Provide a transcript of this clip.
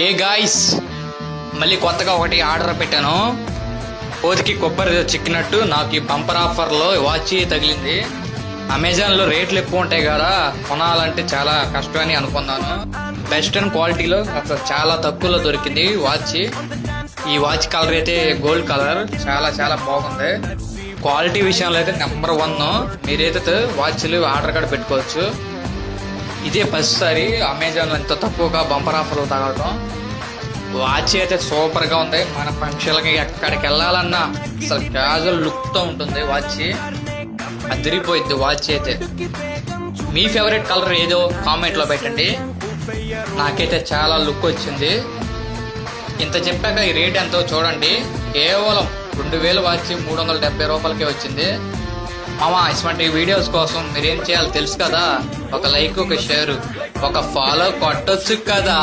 ఏ guys, మళ్ళీ కొత్తగా ఒకటి ఆర్డర్ పెట్టాను. కోతికి కొబ్బరి చిక్కినట్టు నాకు ఈ బంపర్ ఆఫర్లో వాచ్ తగిలింది. అమెజాన్లో రేట్లు ఎక్కువ ఉంటాయి కదా, కొనాలంటే చాలా కష్టం అని అనుకున్నాను. బెస్ట్ అండ్ క్వాలిటీలో అసలు చాలా తక్కువలో దొరికింది వాచ్. ఈ వాచ్ కలర్ అయితే గోల్డ్ కలర్, చాలా చాలా బాగుంది. క్వాలిటీ విషయంలో అయితే నెంబర్ 1. మీరైతే వాచ్లు ఆర్డర్ కూడా పెట్టుకోవచ్చు. ఇదే ఫస్ట్ సారి అమెజాన్లో ఎంతో తక్కువగా బంపర్ ఆఫర్లు తగలటం. వాచ్ అయితే సూపర్ గా ఉంది. మన ఫంక్షన్లకి ఎక్కడికి వెళ్ళాలన్నా అసలు క్యాజువల్ లుక్ తో ఉంటుంది వాచ్. అదిరిపోయింది వాచ్ అయితే. మీ ఫేవరెట్ కలర్ ఏదో కామెంట్ లో పెట్టండి. నాకైతే చాలా లుక్ వచ్చింది. ఇంత చెప్పాక ఈ రేట్ ఎంతో చూడండి. కేవలం 2000 వాచ్ 370 రూపాయలకే వచ్చింది. మామా, ఇటువంటి వీడియోస్ కోసం మీరేం చేయాలో తెలుసు కదా. ఒక లైక్, ఒక షేర్, ఒక ఫాలో కొట్టొచ్చు కదా.